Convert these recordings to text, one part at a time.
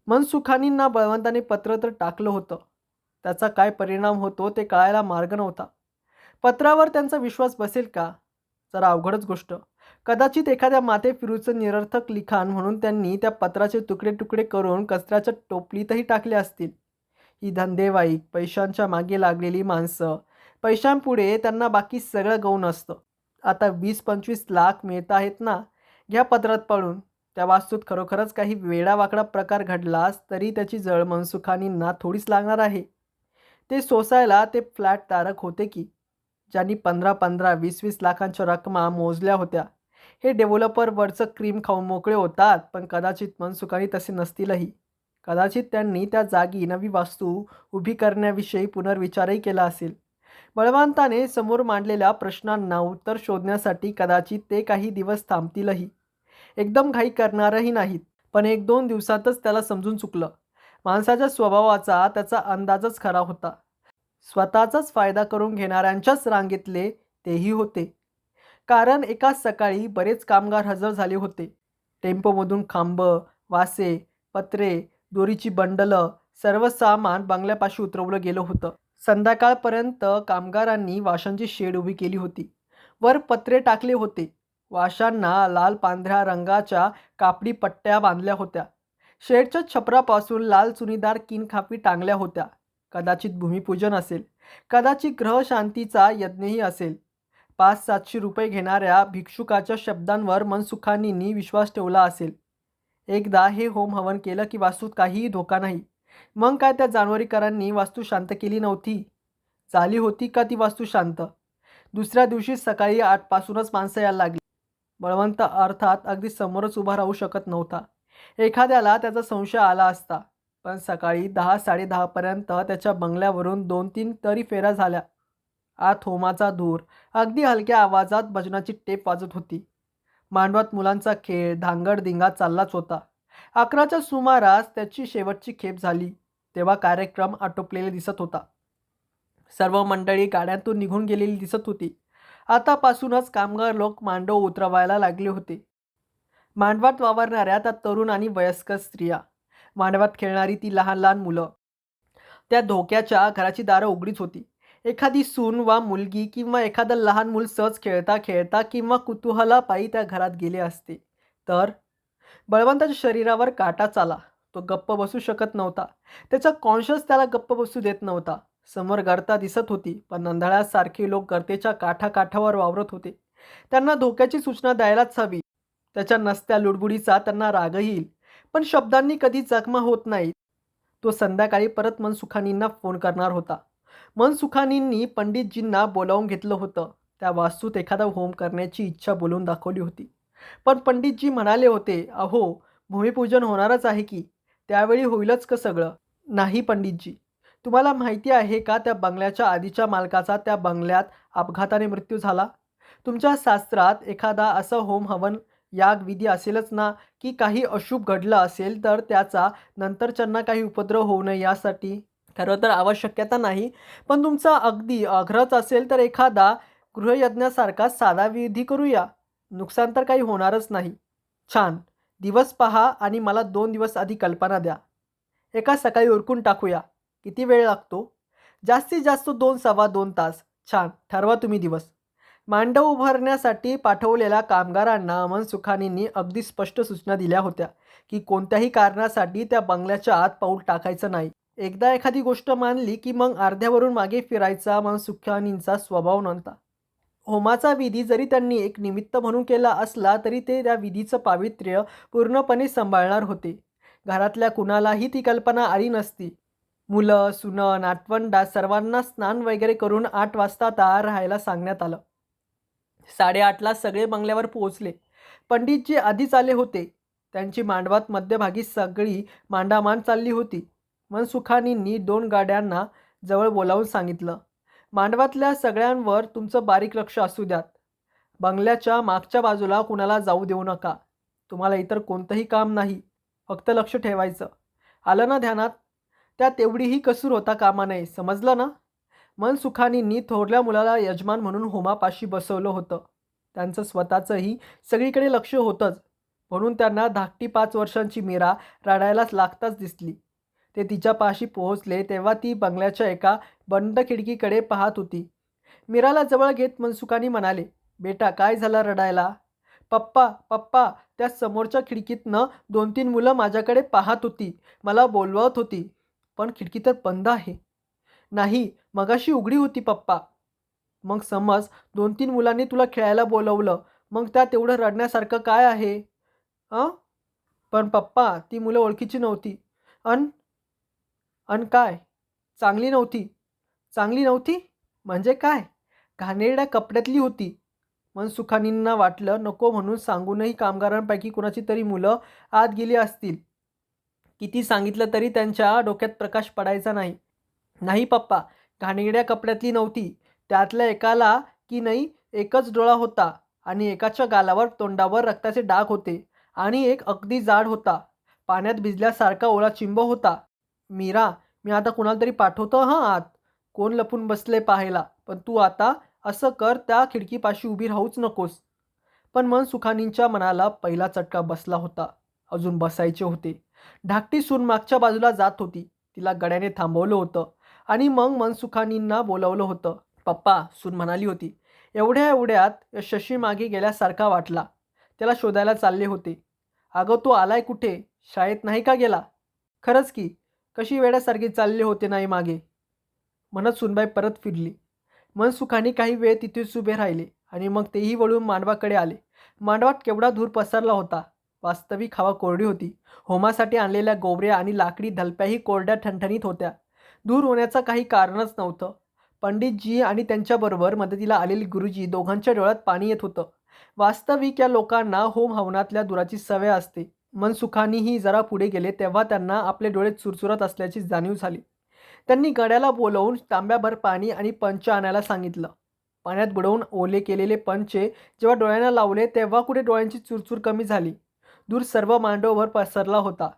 मनसुखानींना बळवंताने पत्र तर टाकलं होतं. त्याचा काय परिणाम होतो ते कळायला मार्ग नव्हता. पत्रावर त्यांचा विश्वास बसेल का? जरा अवघडच गोष्ट. कदाचित एखाद्या माथे फिरूचं निरर्थक लिखाण म्हणून त्यांनी त्या पत्राचे तुकडे तुकडे करून कचऱ्याच्या टोपलीतही टाकले असतील. ही धंदेवाईक, पैशांच्या मागे लागलेली माणसं, पैशांपुढे त्यांना बाकी सगळं गौण असतं. आता 20-25 लाख मिळत आहेत ना, घ्या पदरात पाडून. त्या वास्तूत खरोखरच काही वेडावाकडा प्रकार घडलास तरी त्याची जळ मनसुखानींना थोडीच लागणार आहे. ते सोसायला ते फ्लॅट तारक होते की, ज्यांनी 15-15, 20-20 लाखांच्या रकमा मोजल्या होत्या. हे डेव्हलपर वरचं क्रीम खाऊन मोकळे होतात, पण कदाचित मनसुखानी तसे नसतीलही. कदाचित त्यांनी त्या जागी नवी वास्तू उभी करण्याविषयी पुनर्विचारही केला असेल. बळवंताने समोर मांडलेल्या प्रश्नांना उत्तर शोधण्यासाठी कदाचित ते काही दिवस थांबतीलही. एकदम घाई करणारही नाहीत. पण 1-2 दिवसातच त्याला समजून चुकलं. माणसाच्या स्वभावाचा त्याचा अंदाजच खरा होता. स्वतःचाच फायदा करून घेणाऱ्यांच्याच रांगेतले तेही होते. कारण एकाच सकाळी बरेच कामगार हजर झाले होते. टेम्पोमधून खांबं, वासे, पत्रे, दोरीची बंडलं, सर्व सामान बंगल्यापाशी उतरवलं गेलं होतं. संध्याकाळपर्यंत कामगारांनी वाशांची शेड उभी केली होती. वर पत्रे टाकले होते. वाशांना लाल पांढऱ्या रंगाच्या कापडी पट्ट्या बांधल्या होत्या. शेडच्या छपरापासून लाल चुनीदार किनखापी टांगल्या होत्या. कदाचित भूमिपूजन असेल, कदाचित ग्रहशांतीचा यज्ञही असेल. 500-700 रुपये घेणाऱ्या भिक्षुकाच्या शब्दांवर मनसुखानींनी विश्वास ठेवला असेल. एकदा हे होम हवन केलं की वास्तूत काहीही धोका नाही. मग काय त्या जानवरीकरांनी वास्तू शांत केली नव्हती? झाली होती का ती वास्तू शांत? दुसऱ्या दिवशी सकाळी 8 पासूनच माणसं यायला लागली. बळवंत अर्थात अगदी समोरच उभा राहू शकत नव्हता. एखाद्याला त्याचा संशय आला असता. पण सकाळी 10-10:30 पर्यंत त्याच्या बंगल्यावरून 2-3 तरी फेऱ्या झाल्या. आत होमाचा धूर, अगदी हलक्या आवाजात भजनाची टेप वाजत होती. मांडवात मुलांचा खेळ, धांगडधिंगा चाललाच होता. 11च्या सुमारास त्याची शेवटची खेप झाली. तेव्हा कार्यक्रम आटोपलेला दिसत होता. सर्व मंडळी गाड्यांतून निघून गेलेली दिसत होती. आतापासूनच कामगार लोक मांडव उतरवायला लागले होते. मांडवात वावरणाऱ्या त्या तरुण आणि वयस्कर स्त्रिया, मांडवात खेळणारी ती लहान लहान मुलं. त्या धोक्याच्या घराची दारं उघडीच होती. एखादी सून वा मुलगी किंवा एखादं लहान मूल सहज खेळता खेळता किंवा कुतूहलापायी त्या घरात गेले असते तर बळवंताच्या शरीरावर काटाच आला. तो गप्प बसू शकत नव्हता. त्याचा कॉन्शियस त्याला गप्प बसू देत नव्हता. समोर गर्ता दिसत होती, पण नंधाळ्यासारखे लोक गर्तेच्या काठाकाठावर वावरत होते. त्यांना धोक्याची सूचना द्यायलाच हवी. त्याच्या नसत्या लुडबुडीचा त्यांना रागही येईल, पण शब्दांनी कधी जखमा होत नाहीत. तो संध्याकाळी परत मनसुखानींना फोन करणार होता. मनसुखानींनी पंडितजींना बोलावून घेतलं होतं. त्या वास्तूत एखादा होम करण्याची इच्छा बोलून दाखवली होती. पण पंडितजी म्हणाले होते, अहो, भूमिपूजन होणारच आहे की, त्यावेळी होईलच का सगळं? नाही पंडितजी, तुम्हाला माहिती आहे का त्या बंगल्याच्या आधीच्या मालकाचा त्या बंगल्यात अपघाताने मृत्यू झाला? तुमच्या शास्त्रात एखादा असं होम हवन याग विधी असेलच ना, की काही अशुभ घडलं असेल तर त्याचा नंतरच्यांना काही उपद्रव होऊ नये यासाठी? खरं तर आवश्यकता नाही, पण तुमचा अगदी आग्रहच असेल तर एखादा गृहयज्ञासारखा साधा विधी करूया. नुकसान तर काही होणारच नाही. छान. दिवस पहा आणि मला 2 दिवस आधी कल्पना द्या. एका सकाळी उरकून टाकूया. किती वेळ लागतो? जास्तीत जास्त 2-2.25 तास. छान. ठरवा तुम्ही दिवस. मांडव उभारण्यासाठी पाठवलेल्या कामगारांना मनसुखानींनी अगदी स्पष्ट सूचना दिल्या होत्या की कोणत्याही कारणासाठी त्या बंगल्याच्या आत पाऊल टाकायचं नाही. एकदा एखादी गोष्ट मानली की मग अर्ध्यावरून मागे फिरायचा मनसुखानींचा स्वभाव नव्हता. होमाचा विधी जरी त्यांनी एक निमित्त म्हणून केला असला तरी ते त्या विधीचं पावित्र्य पूर्णपणे सांभाळणार होते. घरातल्या कुणालाही ती कल्पना आली नसती. मुलं, सुनं, नातवंडा सर्वांना स्नान वगैरे करून 8 वाजता तयार राहायला सांगण्यात आलं. 8:30ला सगळे बंगल्यावर पोहोचले. पंडितजी आधीच आले होते. त्यांची मांडवात मध्यभागी सगळी मांडामांड चालली होती. मनसुखानींनी 2 गाड्यांना जवळ बोलावून सांगितलं, मांडवातल्या सगळ्यांवर तुमचं बारीक लक्ष असू द्यात. बंगल्याच्या मागच्या बाजूला कुणाला जाऊ देऊ नका. तुम्हाला इतर कोणतंही काम नाही, फक्त लक्ष ठेवायचं. आलं ना ध्यानात? त्यात एवढीही कसूर होता कामा नये, समजलं ना? मनसुखानींनी थोरल्या मुलाला यजमान म्हणून होमापाशी बसवलं होतं. त्यांचं स्वतःचंही सगळीकडे लक्ष होतंच. म्हणून त्यांना धाकटी 5 वर्षांची मीरा रडायलाच लागताच दिसली. ते तिच्यापाशी पोहोचले तेव्हा ती बंगल्याच्या एका बंद खिडकीकडे पाहत होती. मीराला जवळ घेत मनसुखाने म्हणाले, "बेटा, काय झालं रडायला?" "पप्पा, पप्पा, त्या समोरच्या खिडकीतनं 2-3 मुलं माझ्याकडे पाहत होती. मला बोलवत होती. पण खिडकी तर बंद आहे." "नाही, मगाशी उघडी होती पप्पा." "मग समज 2-3 मुलांनी तुला खेळायला बोलवलं, मग त्यात एवढं रडण्यासारखं काय आहे?" "अं? पण पप्पा, ती मुलं ओळखीची नव्हती." "अन अन काय? चांगली नव्हती?" "चांगली नव्हती? म्हणजे काय?" "घाणेरड्या कपड्यातली होती." मनसुखानींना वाटलं नको म्हणून सांगूनही कामगारांपैकी कुणाची तरी मुलं आत गेली असतील. किती सांगितलं तरी त्यांच्या डोक्यात प्रकाश पडायचा नाही. "नाही पप्पा, घाणेरड्या कपड्यातली नव्हती. त्यातल्या एकाला की नाही एकच डोळा होता आणि एकाच्या गालावर तोंडावर रक्ताचे डाग होते आणि एक अगदी जाड होता. पाण्यात भिजल्यासारखा ओला चिंब होता." "मीरा, मी आता कुणाला तरी पाठवतो हां आत. कोण लपून बसले पाहायला. पण तू आता असं कर, त्या खिडकीपाशी उभी राहूच नकोस." पण मनसुखानींच्या मनाला पहिला चटका बसला होता. अजून बसायचे होते. धाकटी सून मागच्या बाजूला जात होती. तिला गड्याने थांबवलं होतं आणि मग मनसुखानींना बोलावलं होतं. "पप्पा," सून म्हणाली होती. एवढ्या एवढ्यात शशी मागे गेल्यासारखा वाटला. त्याला शोधायला चालले होते. "अगं, तो आलाय कुठे? शाळेत नाही का गेला?" "खरंच की, कशी वेड्यासारखी चालले होते नाही मागे." म्हणत सुनबाई परत फिरली. मनसुखाने काही वेळ तिथेच उभे राहिले आणि मग तेही वळून मांडवाकडे आले. मांडवात केवढा धूर पसरला होता. वास्तविक हवा कोरडी होती. होमासाठी आणलेल्या गोवऱ्या आणि लाकडी धलप्याही कोरड्या ठणठणीत होत्या. धूर होण्याचं काही कारणच नव्हतं. पंडितजी आणि त्यांच्याबरोबर मदतीला आलेले गुरुजी दोघांच्या डोळ्यात पाणी येत होतं. वास्तविक या लोकांना होम हवनातल्या धुराची सवय असते. मनसुखानीही जरा पुढे गेले तेव्हा त्यांना आपले डोळे चुरचुरत असल्याची जाणीव झाली. त्यांनी गड्याला बोलावून तांब्याभर पाणी आणि पंच आणायला सांगितलं. पाण्यात बुडवून ओले केलेले पंचे जेव्हा डोळ्यांना लावले तेव्हा कुठे डोळ्यांची चुरचूर कमी झाली. धूर सर्व मांडवभर पसरला होता.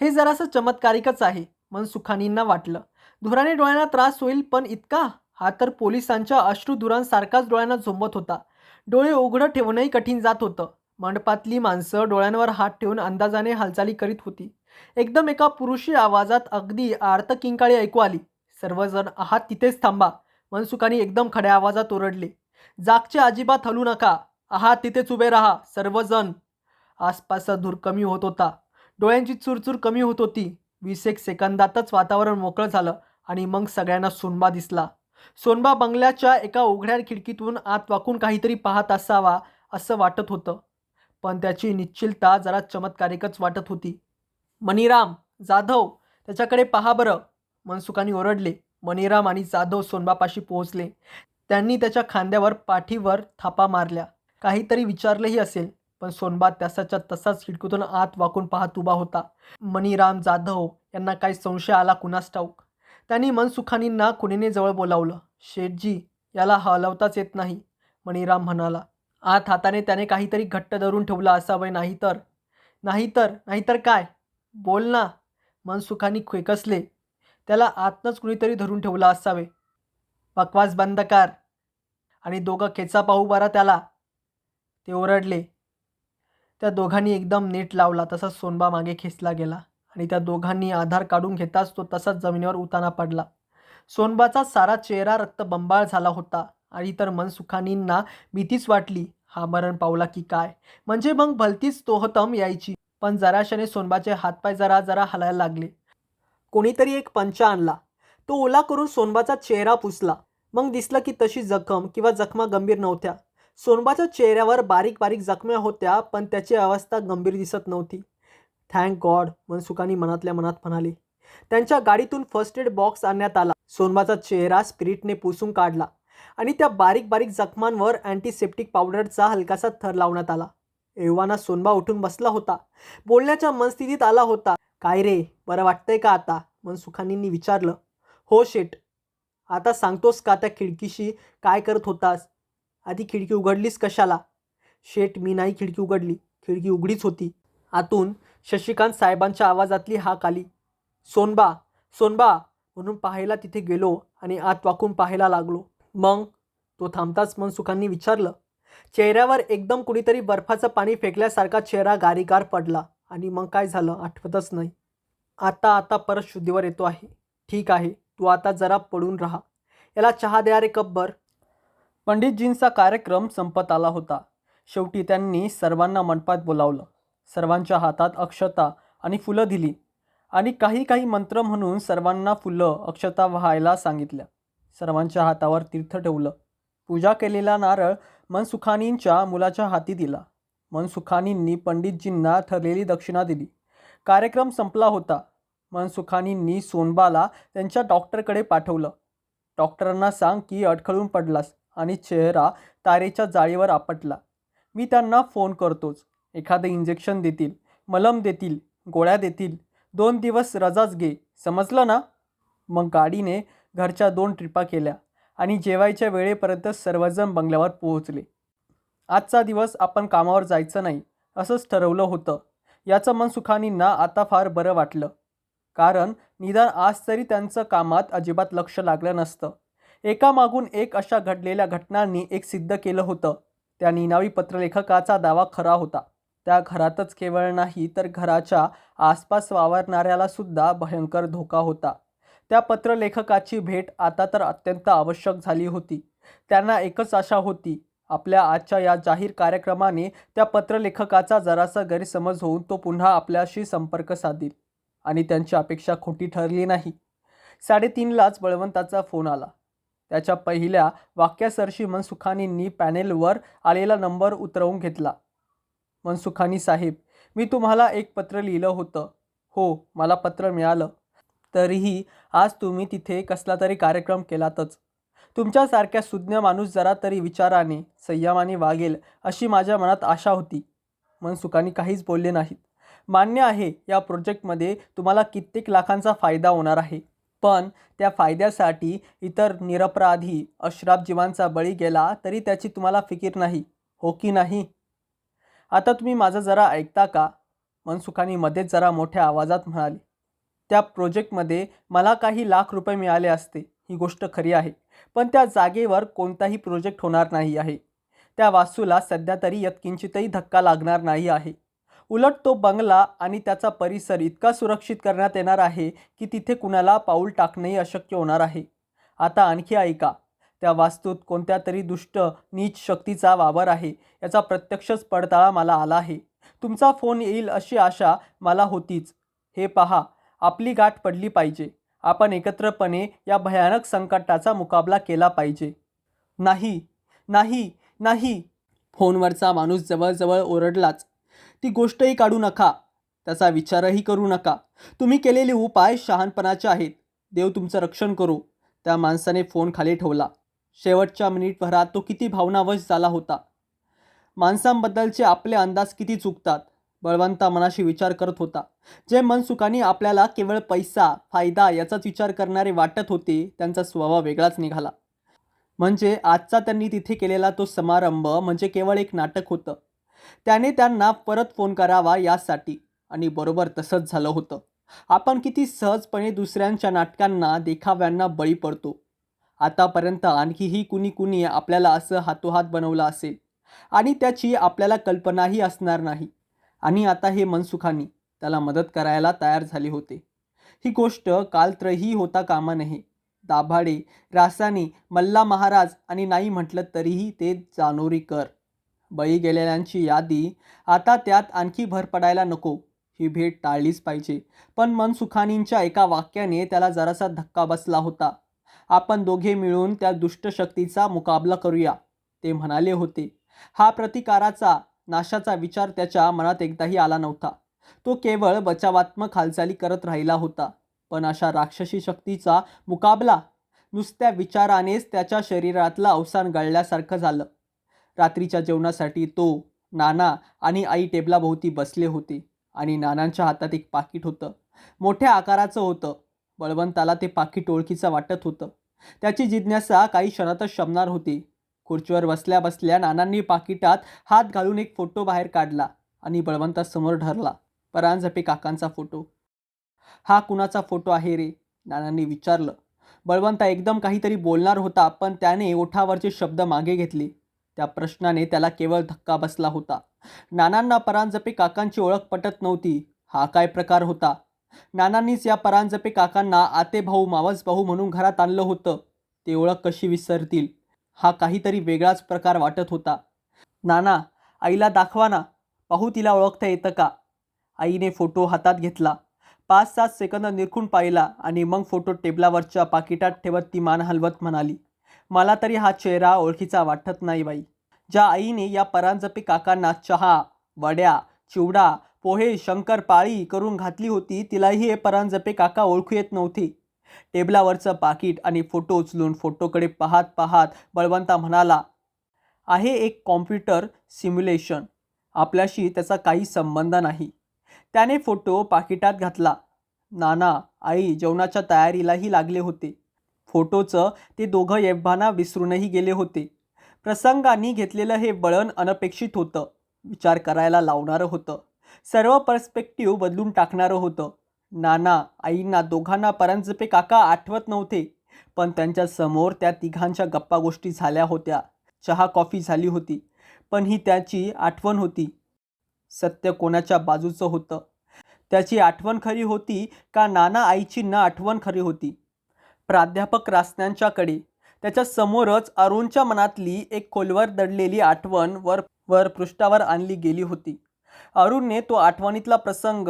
हे जरासं चमत्कारिकच आहे, मनसुखानींना वाटलं. धुराने डोळ्यांना त्रास होईल, पण इतका? हा तर पोलिसांच्या अश्रुधुरांसारखाच डोळ्यांना झोंबत होता. डोळे उघडं ठेवणंही कठीण जात होतं. मंडपातली माणसं डोळ्यांवर हात ठेवून अंदाजाने हालचाली करीत होती. एकदम एका पुरुषी आवाजात अगदी आर्तकिंकाळी ऐकू आली. "सर्वजण आहात तिथेच थांबा." मनसुखानी एकदम खड्या आवाजात ओरडले. "जागचे अजिबात हलू नका. आहात तिथेच उभे राहा सर्वजण." आसपासचा धूर कमी होत होता. डोळ्यांची चुरचूर कमी होत होती. 20 सेकंदातच वातावरण मोकळं झालं आणि मग सगळ्यांना सोनबा दिसला. सोनबा बंगल्याच्या एका उघड्या खिडकीतून आत वाकून काहीतरी पाहत असावा असं वाटत होतं. पण त्याची निश्चलता जरा चमत्कारिकच वाटत होती. "मणिराम, जाधव, त्याच्याकडे पहा बरं." मनसुखानी ओरडले. मणिराम आणि जाधव सोनबापाशी पोहोचले. त्यांनी त्याच्या खांद्यावर पाठीवर थापा मारल्या. काहीतरी विचारलंही असेल, पण सोनबा तसाच्या तसाच खिडकीतून आत वाकून पाहत उभा होता. मणिराम जाधव यांना काही संशय आला कुणास ठाऊक. त्यांनी मनसुखानींना खुणेने जवळ बोलावलं. "शेठजी, याला हलवताच येत नाही." मणिराम म्हणाला. आत हाताने त्याने काहीतरी घट्ट धरून ठेवलं असावं. नाहीतर नाहीतर काय? "बोल ना." मनसुखानी खेकसले. "त्याला आतनंच कुणीतरी धरून ठेवलं असावे." "बकवास बंद कर आणि दोघं खेचा पाहू बरा त्याला." ते ओरडले. त्या दोघांनी एकदम नेट लावला तसाच सोनबा मागे खेचला गेला आणि त्या दोघांनी आधार काढून घेताच तो तसाच जमिनीवर उताना पडला. सोनबाचा सारा चेहरा रक्तबंबाळ झाला होता आणि तर मनसुखानींना भीतीच वाटली. हा मरण पावला की काय? म्हणजे मग भलतीच तोहतम यायची. पण जराशाने सोनबाचे हातपाय जरा जरा हलायला लागले. कोणीतरी एक पंच आणला. तो ओला करून सोनबाचा चेहरा पुसला. मग दिसलं की तशी जखम किंवा जखमा गंभीर नव्हत्या. सोनबाच्या चेहऱ्यावर बारीक बारीक जखम्या होत्या, पण त्याची अवस्था गंभीर दिसत नव्हती. "थँक गॉड," मनसुखानी मनातल्या मनात म्हणाले. त्यांच्या गाडीतून फर्स्ट एड बॉक्स आणण्यात आला. सोनबाचा चेहरा स्पिरिटने पुसून काढला आणि त्या बारीक बारीक जखमांवर अँटीसेप्टिक पावडरचा हलकासा थर लावण्यात आला. एव्हाना सोनबा उठून बसला होता. बोलण्याच्या मनस्थितीत आला होता. "काय रे, बरं वाटतंय का आता?" मनसुखानींनी विचारलं. "हो शेठ." "आता सांगतोस का त्या खिडकीशी काय करत होतास? आधी खिडकी उघडलीस कशाला?" "शेठ, मी नाही खिडकी उघडली. खिडकी उघडीच होती." आतून शशिकांत साहेबांच्या आवाजातली हाक आली. "सोनबा, सोनबा." म्हणून पाहायला तिथे गेलो आणि आत वाकून पाहायला लागलो. "मग?" तो थांबताच मनसुखांनी विचारलं. चेहऱ्यावर एकदम कुणीतरी बर्फाचं पाणी फेकल्यासारखा चेहरा गारीगार पडला. आणि मग काय झालं आठवतच नाही. आता आता परत शुद्धीवर येतो आहे. ठीक आहे, तू आता जरा पडून राहा. याला चहा द्या रे कपभर. पंडितजींचा कार्यक्रम संपत आला होता. शेवटी त्यांनी सर्वांना मंडपात बोलावलं. सर्वांच्या हातात अक्षता आणि फुलं दिली आणि काही काही मंत्र म्हणून सर्वांना फुलं अक्षता व्हायला सांगितल्या. सर्वांच्या हातावर तीर्थ ठेवलं. पूजा केलेला नारळ मनसुखानींच्या मुलाच्या हाती दिला. मनसुखानींनी पंडितजींना ठरलेली दक्षिणा दिली. कार्यक्रम संपला होता. मनसुखानींनी सोनबाला त्यांच्या डॉक्टरकडे पाठवलं. डॉक्टरांना सांग की अडखळून पडलास आणि चेहरा तारेच्या जाळीवर आपटला. मी त्यांना फोन करतोच. एखादं इंजेक्शन देतील, मलम देतील, गोळ्या देतील. 2 दिवस रजाच घे, समजलं ना? मग गाडीने घरच्या 2 ट्रिपा केल्या आणि जेवायच्या वेळेपर्यंत सर्वजण बंगल्यावर पोहोचले. आजचा दिवस आपण कामावर जायचं नाही असंच ठरवलं होतं. याचं मनसुखानींना आता फार बरं वाटलं. कारण निदान आज तरी त्यांचं कामात अजिबात लक्ष लागलं नसतं. एकामागून एक अशा घडलेल्या घटनांनी एक सिद्ध केलं होतं. त्या निनावी पत्रलेखकाचा दावा खरा होता. त्या घरातच केवळ नाही तर घराच्या आसपास वावरणाऱ्याला सुद्धा भयंकर धोका होता. त्या पत्रलेखकाची भेट आता तर अत्यंत आवश्यक झाली होती. त्यांना एकच आशा होती. आपल्या आजच्या या जाहीर कार्यक्रमाने त्या पत्रलेखकाचा जरासा गैरसमज होऊन तो पुन्हा आपल्याशी संपर्क साधील. आणि त्यांची अपेक्षा खोटी ठरली नाही. 3:30लाच बळवंताचा फोन आला. त्याच्या पहिल्या वाक्यासरशी मनसुखानींनी पॅनेलवर आलेला नंबर उतरवून घेतला. मनसुखानी साहेब, मी तुम्हाला एक पत्र लिहिलं होतं. हो, मला पत्र मिळालं. तरीही आज तुम्ही तिथे कसला तरी कार्यक्रम केलातच. तुमच्यासारख्या सुज्ञ माणूस जरा तरी विचाराने, संयमाने वागेल अशी माझ्या मनात आशा होती. मनसुखानी काहीच बोलले नाहीत. मान्य आहे, या प्रोजेक्टमध्ये तुम्हाला कित्येक लाखांचा फायदा होणार आहे. पण त्या फायद्यासाठी इतर निरपराधी अश्राप जीवांचा बळी गेला तरी त्याची तुम्हाला फिकीर नाही, हो की नाही? आता तुम्ही माझं जरा ऐकता का? मनसुखानी मध्येच जरा मोठ्या आवाजात म्हणाले. त्या प्रोजेक्टमध्ये मला काही लाख रुपये मिळाले असते, ही गोष्ट खरी आहे. पण त्या जागेवर कोणताही प्रोजेक्ट होणार नाही आहे. त्या वास्तूला सध्या तरी यत्किंचितही धक्का लागणार नाही आहे. उलट तो बंगला आणि त्याचा परिसर इतका सुरक्षित करण्यात येणार आहे की तिथे कुणाला पाऊल टाकणंही अशक्य होणार आहे. आता आणखी ऐका. त्या वास्तूत कोणत्या तरी दुष्ट नीच शक्तीचा वावर आहे याचा प्रत्यक्षच पडताळा मला आला आहे. तुमचा फोन येईल अशी आशा मला होतीच. हे पहा, आपली गाठ पडली पाहिजे. आपण एकत्रपणे या भयानक संकटाचा मुकाबला केला पाहिजे. नाही, नाही, नाही. फोनवरचा माणूस जवळजवळ ओरडलाच. ती गोष्टही काढू नका. त्याचा विचारही करू नका. तुम्ही केलेले उपाय शहाणपणाचे आहेत. देव तुमचं रक्षण करो. त्या माणसाने फोन खाली ठेवला. शेवटच्या मिनिटभरात तो किती भावनावश झाला होता. माणसांबद्दलचे आपले अंदाज किती चुकतात. बळवंता मनाशी विचार करत होता. जे मनसुखानी आपल्याला केवळ पैसा, फायदा याचाच विचार करणारे वाटत होते, त्यांचा स्वभाव वेगळाच निघाला. म्हणजे आजचा त्यांनी तिथे केलेला तो समारंभ म्हणजे केवळ एक नाटक होतं. त्याने त्यांना परत फोन करावा यासाठी. आणि बरोबर तसंच झालं होतं. आपण किती सहजपणे दुसऱ्यांच्या नाटकांना, देखाव्यांना बळी पडतो. आतापर्यंत आणखीही कुणी आपल्याला असं हातोहात बनवलं असेल आणि त्याची आपल्याला कल्पनाही असणार नाही. आणि आता हे मनसुखानी त्याला मदत करायला तयार झाले होते. ही गोष्ट कालत्रही होता कामा नये. दाभाडे, रासानी, मल्ला महाराज आणि नाही म्हटलं तरीही ते जानोरीकर. बळी गेलेल्यांची यादी. आता त्यात आणखी भर पडायला नको. ही भेट टाळलीच पाहिजे. पण मनसुखानींच्या एका वाक्याने त्याला जरासा धक्का बसला होता. आपण दोघे मिळून त्या दुष्ट शक्तीचा मुकाबला करूया, ते म्हणाले होते. हा प्रतिकाराचा, नाशाचा विचार त्याच्या मनात एकदाही आला नव्हता. तो केवळ बचावात्मक हालचाली करत राहिला होता. पण अशा राक्षसी शक्तीचा मुकाबला, नुसत्या विचारानेच त्याच्या शरीरातलं अवसान गळल्यासारखं झालं. रात्रीच्या जेवणासाठी तो, नाना आणि आई टेबलाभोवती बसले होते आणि नानांच्या हातात एक पाकीट होतं. मोठ्या आकाराचं होतं. बळवंताला ते पाकीट ओळखीचं वाटत होतं. त्याची जिज्ञासा काही क्षणातच शमणार होती. खुर्चीवर बसल्या बसल्या नानांनी पाकिटात हात घालून एक फोटो बाहेर काढला आणि बळवंतासमोर धरला. परांजपे काकांचा फोटो. हा कुणाचा फोटो आहे रे? नानांनी विचारलं. बळवंता एकदम काहीतरी बोलणार होता पण त्याने ओठावरचे शब्द मागे घेतले. त्या प्रश्नाने त्याला केवळ धक्का बसला होता. नानांना परांजपे काकांची ओळख पटत नव्हती. हा काय प्रकार होता? नानांनीच या परांजपे काकांना आते भाऊ मावस भाऊ म्हणून घरात आणलं होतं. ते ओळख कशी विसरतील? हा काहीतरी वेगळाच प्रकार वाटत होता. नाना, आईला दाखवा ना, पाहू तिला ओळखता येतं का? आईने फोटो हातात घेतला. 5-7 सेकंद निरखून पाहिला आणि मग फोटो टेबलावरच्या पाकिटात ठेवत ती मान हलवत म्हणाली, मला तरी हा चेहरा ओळखीचा वाटत नाही बाई. ज्या आईने या परांजपे काकांना चहा, वड्या, चिवडा, पोहे, शंकरपाळी करून घातली होती, तिलाही हे परांजपे काका ओळखू येत नव्हते. टेबलावरचं पाकिट आणि फोटो उचलून फोटोकडे पाहत पाहत बळवंता म्हणाला, आहे एक कॉम्प्युटर सिम्युलेशन. आपल्याशी त्याचा काही संबंध नाही. त्याने फोटो पाकिटात घातला. नाना, आई जेवणाच्या तयारीलाही लागले होते. फोटोचं ते दोघं एव्हाना विसरूनही गेले होते. प्रसंगाने घेतलेलं हे वळण अनपेक्षित होतं. विचार करायला लावणारं होतं. सर्व पर्स्पेक्टिव्ह बदलून टाकणारं होतं. नाना, आईंना दोघांना परांजपे काका आठवत नव्हते, पण त्यांच्या समोर त्या तिघांच्या गप्पा गोष्टी झाल्या होत्या. चहा कॉफी झाली होती, पण ही त्याची आठवण होती. सत्य कोणाच्या बाजूचं होतं? त्याची आठवण खरी होती का नाना आईची न आठवण खरी होती? प्राध्यापक रासन्यांच्याकडे त्याच्या समोरच अरुणच्या मनातली एक खोलवर दडलेली आठवण वर पृष्ठावर आणली गेली होती. अरुणने तो आठवणीतला प्रसंग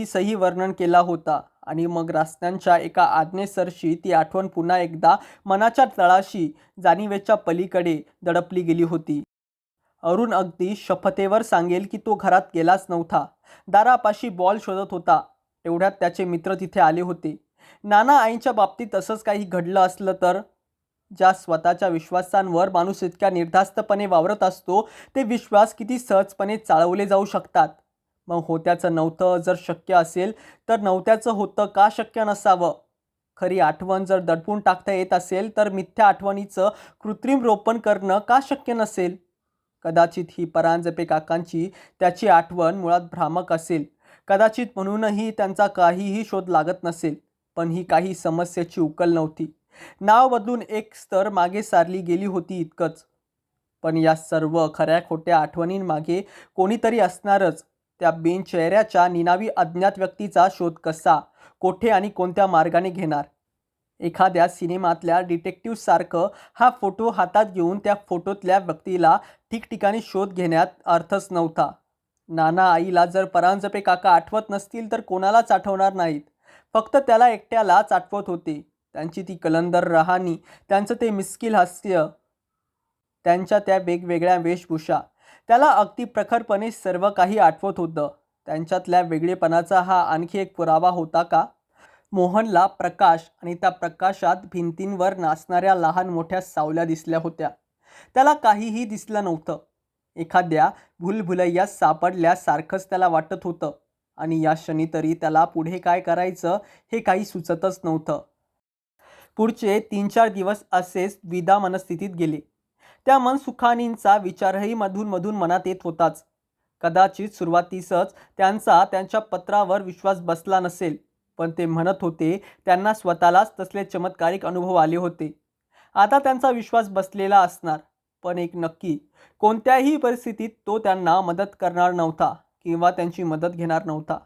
सही वर्णन केला होता आणि मग रासन्यांच्या एका आज्ञेसरशी ती आठवण पुन्हा एकदा मनाच्या तळाशी जाणीवेच्या पलीकडे दडपली गेली होती. अरुण अगदी शपथेवर सांगेल की तो घरात गेलाच नव्हता. दारापाशी बॉल शोधत होता. तेवढ्यात त्याचे मित्र तिथे आले होते. नाना आईंच्या बाबतीत असंच काही घडलं असलं तर? ज्या स्वतःच्या विश्वासांवर माणूस इतक्या निर्धास्तपणे वावरत असतो, ते विश्वास किती सहजपणे चाळवले जाऊ शकतात. मग होत्याचं नव्हतं जर शक्य असेल, तर नव्हत्याचं होतं का शक्य नसावं? खरी आठवण जर दडपून टाकता येत असेल, तर मिथ्या आठवणीचं कृत्रिम रोपण करणं का शक्य नसेल? कदाचित ही परांजपे काकांची त्याची आठवण मुळात भ्रामक असेल. कदाचित म्हणूनही त्यांचा काहीही शोध लागत नसेल. पण ही काही समस्येची उकल नव्हती. नाव बदलून एक स्तर मागे सारली गेली होती इतकंच. पण या सर्व खऱ्या खोट्या आठवणींमागे कोणीतरी असणारच. त्या बिनचेहऱ्याच्या निनावी अज्ञात व्यक्तीचा शोध कसा, कोठे आणि कोणत्या मार्गाने घेणार? एखाद्या सिनेमातल्या डिटेक्टिव्हसारखं हा फोटो हातात घेऊन त्या फोटोतल्या व्यक्तीला ठिकठिकाणी शोध घेण्यात अर्थच नव्हता. नाना आईला जर परांजपे काका आठवत नसतील तर कोणालाच आठवणार नाहीत. फक्त त्याला एकट्यालाच आठवत होते. त्यांची ती कलंदर राहणी, त्यांचं ते मिस्किल हास्य, त्यांच्या त्या वेगवेगळ्या वेशभूषा. त्याला अगदी प्रखरपणे सर्व काही आठवत होतं. त्यांच्यातल्या वेगळेपणाचा हा आणखी एक पुरावा होता का? मोहनला प्रकाश आणि त्या प्रकाशात भिंतींवर नाचणाऱ्या लहान मोठ्या सावल्या दिसल्या होत्या. त्याला काहीही दिसलं नव्हतं. एखाद्या भुलभुलैयात सापडल्यासारखंच त्याला वाटत होतं आणि या क्षणी तरी त्याला पुढे काय करायचं हे काही सुचतच नव्हतं. पुढचे 3-4 दिवस असेच द्विधा मनस्थितीत गेले. त्या मनसुखानींचा विचारही मधून मधून मनात येत होताच. कदाचित सुरुवातीसच त्यांच्या पत्रावर विश्वास बसला नसेल, पण ते म्हणत होते त्यांना स्वतःलाच तसले चमत्कारिक अनुभव आले होते. आता त्यांचा विश्वास बसलेला असणार. पण एक नक्की, कोणत्याही परिस्थितीत तो त्यांना मदत करणार नव्हता किंवा त्यांची मदत घेणार नव्हता.